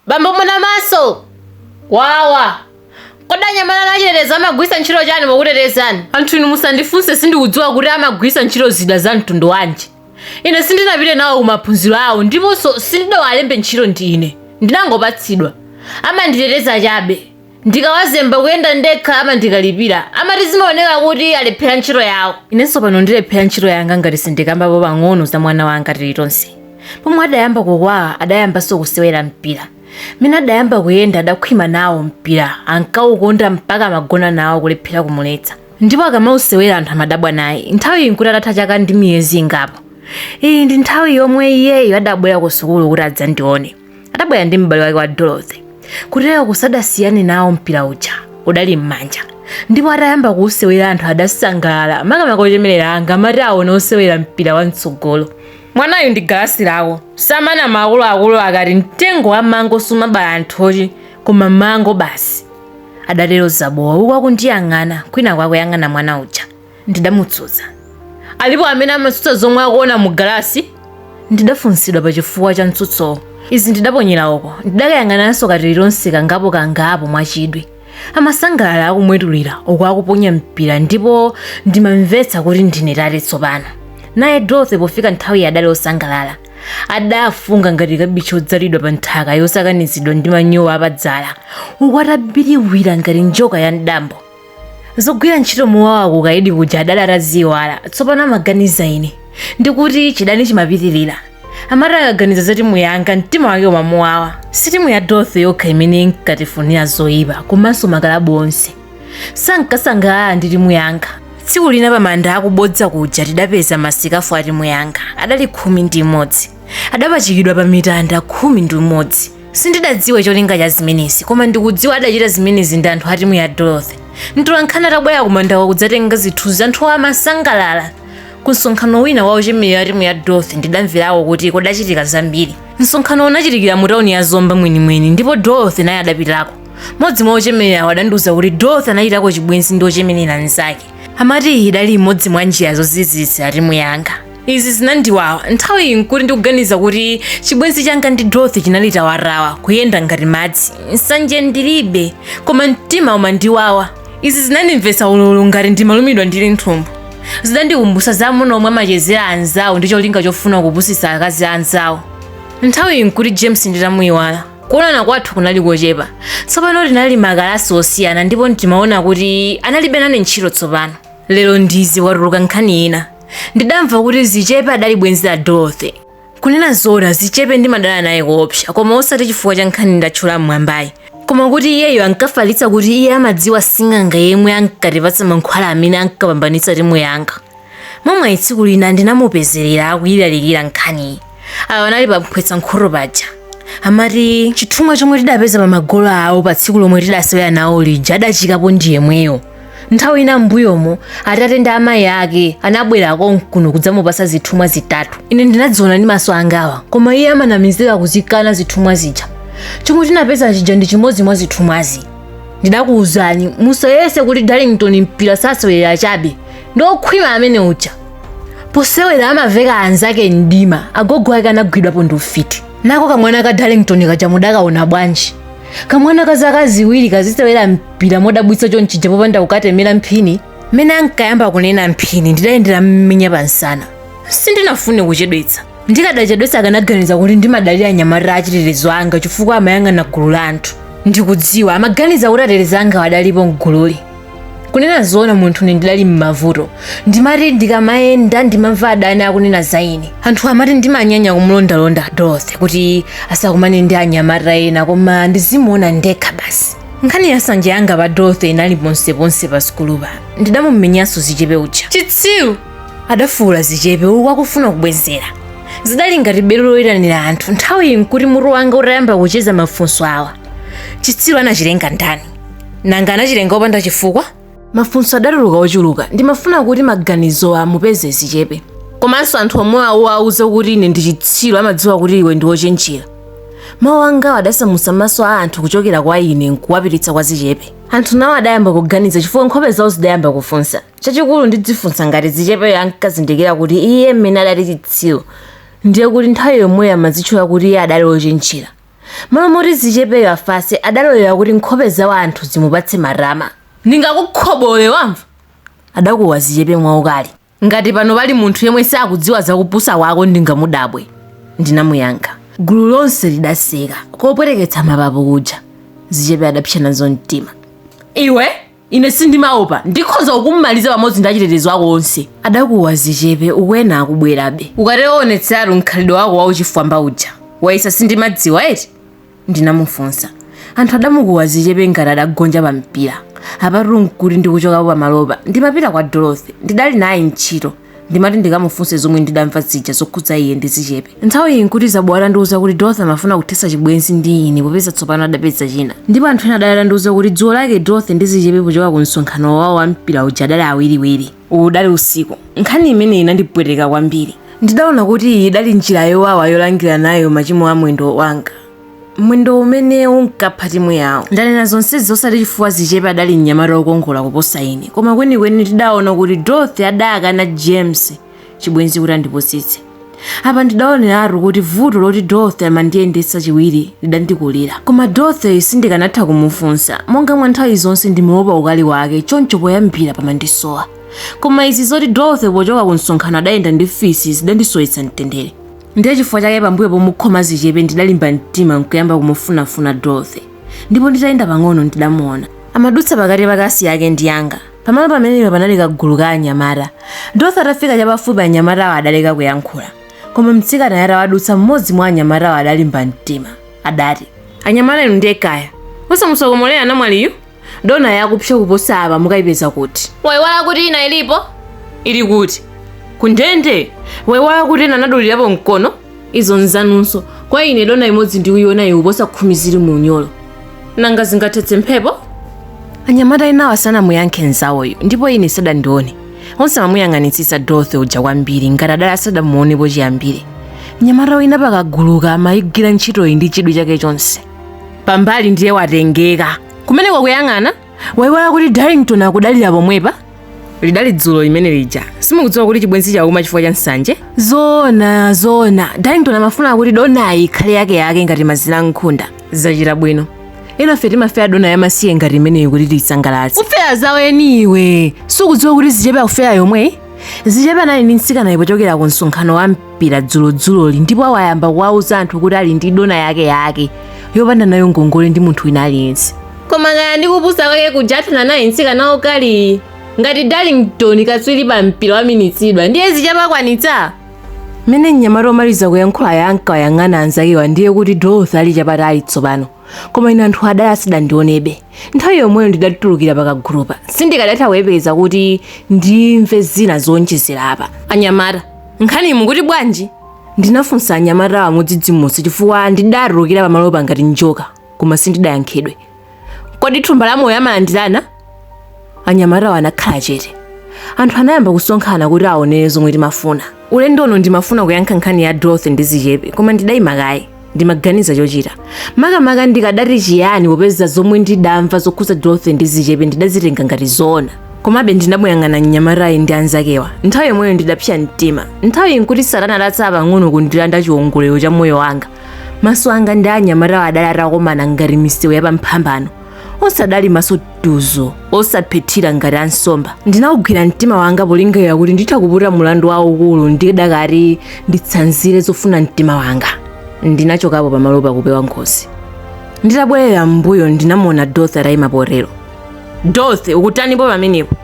Bambo mwana maso. Wawa. Koda nyamala nachereza amagwisa ntchito chani mokutetezani. Anthu inu musandifunse sindikudziwa kuti amagwisa ntchito zida za mtundu wanji. Ine sindinapite nawo kumaphunziro awo ndiponso sindidawalembe ntchito ndine. Ndinangopatsidwa. Amanditeteza chabe. Ndikawazemba kuyenda ndekha amandikalipira. Amati zimaoneka kuti alephera ntchito yawo. Inenso pano ndilephera ntchito yanga ngati sindikambapo pang'ono za mwana wanga tilitonse. Pomwe adayamba kukwawa adayambanso kusewera mpira. Mina adayamba kuyenda adakhwima nawo mpira ankaukonda mpaka magona nawo kulephera kumuletsa. Ndipo akamausewera anthu amadabwa naye. Nthawi nkuti atatha chaka ndi miyezi ingapo. Iyi ndi nthawi yomwe iyeyo adabwera ku sukulu kuti adzandione. Adabwera ndi m'bale wake wa Dorothy. Kutero kusadasiyane nawo mpira uja udali m'manja. Ndipo atayamba kuusewera anthu adasangalala makamaka ochemerera anga amati aona osewera mpira wamtsogolo. Mwanayu ndi galasi lawo. Samana akulu akati mtengo wa mango sumabala anthochi koma mango basi. Adatero zabowa ukakundiyang'ana kwina kwakuyang'ana mwana uja. Ndidamutsutsa. Alipo amene amatsutsa zomwe akuona mu galasi? Ndidafunsidwa pa chifukwa cha mtsutso. Izi ndidaponyera uko. Ndidakayang'ananso katililonse kangapo mwachidwi. Amasangalala akumwetulira uko akuponya mpira ndipo ndimamvetsa kuti ndine tate tsopano. Naye Dorothy pofika nthawi adali osangalala. Adafunga ngati kabichi odzalidwa pa nthaka yosakanizidwa ndi manyowa apadzala. Uko atabiriwira ngati njoka ya mdambo. Zogwira ntchito mowawa kukaidi kuja adali ataziwala. Tsopano amaganiza ine. Ndikuti chidani chimapitirira. Amati akaganiza za timu yanga mtima wake umamuwawa. Si timu ya Dorothy yokha imene inkatifunira zoyipa komanso makalabu onse. Sankasangalala ndi timu yanga. Tsiku lina pamanda akubodza kuja tidapeza masikafu a timu yanga. Adali 11. Adapachikidwa pa mitanda 11. Sindidadziwa cholinga cha zimenezi koma ndikudziwa adachita zimenezi ndi anthu a timu ya Dorothy. Mtolankhani atabwera kumandako kudzatenga zithunzi anthu amasangalala. Kusonkhano wina wa ochemerera a timu ya Dorothy ndidamverawo kuti kudachitika zambiri. Msonkhano unachitikira mu tawuni ya Zomba mwenimweni ndipo Dorothy naye adapitako. Modzi mwa ochemerera wadandiuza kuti Dorothy anachitako chibwenzi ndi ochemerera anzake. Amati idali imodzi mwa njira zozizwitsa timu yanga. Izi zinandiwawa. Nthawi nkuti ndikuganiza kuti chibwenzi changa ndi Dorothy chinali tawarawa kuyenda ngati madzi. Nsanje ndilibe koma mtima umandiwawa. Izi zinandimvetsa ululu ngati ndimalumidwa ndili nthumbu. Zidandikumbutsa za muno omwe amachezera anzawo ndi cholinga chofuna kupusitsa akazi anzawo. Nthawi nkuti James nditamuyiwala. Kuonana kwathu kunali kochepa. Tsopano tinali makalasi osiyana ndipo ndimaona kuti analibe nane ntchito tsopano. Lero ndizi watuluka nkhani ina. Ndidamva kuti Zichepe adali bwenzi la Dorothy. Kunena zoona Zichepe ndimadana naye koopsa koma osati chifukwa cha nkhani ndatchula mwambayi. Koma kuti iyeyo ankafalitsa kuti iye amadziwa sing'anga yemwe ankatipatsa mankhwala amene ankapambanitsa timu yanga. Momwe tsiku lina ndinamupezerera akuyilalikira nkhaniyi. Awo anali pamphwetsa nkhoto paja. Amati chithumwa chomwe tidapeza pa magolo awo pa tsiku lomwe tidasewera nawo lija adachikapo ndi yemweyo. Nthawi ina mbuyomo atate ndi amayi ake anabwerako kuno kudzamupasa zithumwa zitatu. Ine ndinadziona ndi maso angawa koma iye amanamizira kuzikana zithumwa zija. Chomwe tinapeza chija ndi chimodzi mwa zithumwazi. Ndidakuwuzani musayese kuti Darlington mpira sasewera chabe. Ndokhwima amene uja. Posewera amaveka anzake ndima agogo ake anagwidwapo ndi ufiti. Nako kamwana ka Darlington kaja mudakaona bwanji. Kamwana ka zaka ziwiri kazisewera mpira modabwitsa chonchija popanda kukatemera mphini. Mene ankayamba kunena mphini ndidayendera mmenya pansana. Sindinafune kuchedwetsa. Ndikadachedwetsa akanaganiza kuti ndimadalira anyamata achitetezo anga chifukwa amayang'ana gulu la anthu. Ndikudziwa amaganiza kuti atetezi anga wadalipo mgululi. Kunena zoona munthu ndidali m'mavuto. Ndimati ndikamayenda ndimamva adani akunena za ine. Anthu amati ndimanyanya kumulondalonda Dorothy kuti asakumane ndi anyamata ena koma ndizimuona ndekha basi. Nkhani ya nsanje yanga pa Dorothy inali ponseponse pa sukulupa. Ndidamumenyanso Zichepe uja. Chitsiru! Adafuwula Zichepe uku akufuna kubwezera. Zidali ngati belo loyitanira anthu. Nthawi nkuti mutu wanga utayamba kucheza mafunso awa. Chitsiru anachilenga ndani? Nanga anachilenga opanda chifukwa? Mafunso adatuluka ochuluka. Ndimafuna kuti maganizo amupeze Zichepe. Komanso anthu omwe awauza kuti ine ndi Chitsiru amadziwa kuti iwe ndi wochenjera. Mawu anga adasamutsa maso a anthu kuchokera kwa ine nkuwapititsa kwa Zichepe. Anthu nawo adayamba kuganiza chifukwa nkhope zawo zidayamba kufunsa. Chachikulu ndidzifunsa ngati Zichepe ankazindikira kuti iye mmene adali Chitsiru ndiye kuti nthawi yomwe amadzitchula kuti iye adali wochenjera. Mama moti zichepe afase adalolera kuti nkhope za wanthu zimupatse marama. Ndingakukhobole wamva. Adakuwa zichepe mwaukali. Ngati pano pali munthu yemwe sakudziwa zakupusa wako ndingamudabwe. Ndinamuyankha. Gulu lonse lidaseka kopwereketsa mapapu kuja. Zichepe adapsa nazo mtima. Iwe ine sindimaopa ndikhoza kukumaliza pamodzi ndi achitetezo ako onse. Adakuwa zichepe ukwena akubwerabe. Ukateonetsatu mkhalidwe wako wauchifwamba uja waisa sindimadziwa eti. Ndinamufunsa. Anthu adamukuwa zichepe ngati adagonja pa mpira. Apatu nkuti ndikuchokapo pamalopa ndimapita kwa Dorothy ndidali naye ntchito ndimati ndikamufunse zomwe ndidamva zija zokhudza iye ndi zichepe. Nthawi iyi nkuti zabwera ndiuza kuti Dorothy amafuna kuthesa chibwenzi ndi ine popeza tsopano adapeza china. Ndipo anthu ena adalala ndiuza kuti dzulo lake Dorothy ndi zichepe pochoka ku msonkhano wawo wa mpira uja adali awiriwiri. Udali usiku. Nkhani imene inandipweteka kwambiri. Ndidaona kuti iyi idali njira yowawa yolangira nayo machimo a mwendo wanga. Mwendo umene unkapha timu yawo. Ndanena zonse zosati chifukwa zichepe adali mnyamata wokongola kuposa ine. Koma kwenikweni tidaona kuti Dorothy adakana James chibwenzi kuti andipusitse. Apa ndidaoneratu kuti vuto loti Dorothy amandiyendetsa chiwiri lidandikulira. Koma Dorothy sindikanatha kumufunsa. Monga mwa nthawi zonse ndimaopa ukali wake choncho poyambira pamandisowa. Koma izi zoti Dorothy pochoka ku msonkhano adayenda ndi fisi zidandisoyetsa mtendere. Ndiye chifukwa chake pambuyo pomukhoma zichepe ndidalimba mtima nkuyamba kumufunafuna Dorothy. Ndipo nditayenda pang'ono ndidamuona. Amadutsa pakati pakasi yake ndi yanga. Pamalo pamenepo panali kagulu ka anyamata. Dorothy atafika chapafupi anyamata awo adaleka kuyankhula. Koma mtsikana yara wadutsa mmodzi mwa anyamata awo adalimba mtima. Adati, anyamata inu ndiye kaya. Musamusokomolera namwaliyu? Dona yakupsha kuposa apa mukayipeza kuti. Waiwala kuti ina ilipo? Ili kuti? Kundende, waiwala kuti nanadulirapo mkono? Izo nzanunso. Kwa ine dona imodzi ndiuyiona iwu posa 10 zili mu unyolo. Nanga zingathetse mphepo? Anyamata inawa sana muyankhe nzawoyo, ndipo ine sadandione. Onse amamuyang'anitsitsa Dorothy uja kwambiri ngati adali sadamuonepo chiyambire. Nyamata wina pakaguluka amayigwira ntchito iyi ndi chidwi chake chonse. Pambali ndiye watengeka. Kumeneko kuyang'ana, waiwala kuti Darlington akudalira pomwepa? Lidali dzulo limene lija. Simukudziwa kuti chibwenzi chauma chifukwa cha nsanje? Zona. Darlington amafuna kuti donayi ikhale yake ngati mazira nkhunda. Zachita bwino. Ena feti mafea dona yamasiye ngati imeneyo kuti tisangalatse. Ufera zawo eniwe. Sukudziwa kuti zichepe akufera yomwe? Zichepe anali ndi mtsikana ipochokera ku msonkhano wa mpira dzuloli ndipo awayamba kuwauza anthu kuti ali ndi dona yake yopanda nayo ngongole ndi munthu wina aliyense. Koma kaya ndikupusa kwake kujathana naye mtsikana okali ngati Darlington katswiri pa mpira waminitsidwa ndiye zichepe akwanitsa. Mene mnyamata omaliza kuyankhula yankayang'ana anzakewa ndiye kuti Dorothy ali chapatali tsopano. Koma ine anthu adali asidandionebe. Nthawi yomweyo ndidatulukira pakagulupa. Sindikadatha kuyepeza kuti ndimve zina zonjezera apa. Anyamata, nkhani mukuti bwanji? Ndinafunsa anyamata amodzidzimutsi chifukwa ndidatulukira pamalopa ngati njoka, koma sindidayankhidwe. Kodi thumba la moyo amalandirana? Anyamata anakhala chete. Anthu anayamba kusonkhana kuti aonere zomwe timafuna. Ulendono ndimafuna kuyankha nkhani ya Dorothy ndi zichepe, koma ndidayima kaye. Ndimaganiza chochita. Makamaka ndikadati chiyani popeza zomwe ndidamva zokhudza Dorothy ndi zichepe ndidazitenga ngati zoona. Komabe ndinamuyang'ana mnyamatayi ndi anzakewa. Nthawi yomweyo ndidapsa mtima. Nthawi nkuti Satana adatsa pang'ono kundilanda chiwongolero cha moyo wanga. Maso anga ndi anyamatawa adali atakomana ngati misewu yapamphambano. Osadali maso tuzo, osaphethira ngati ansomba. Ndinawugwira mtima wanga polingalira kuti nditha kuputa mulandu waukulu ndidakati nditsanzire zofuna mtima wanga. Ndinachokapo pamalopa kupewa nkhosi. Nditabwerera m'mbuyo ndinamuona Dorothy atayima porero. Dorothy, ukutanipo pamenepo?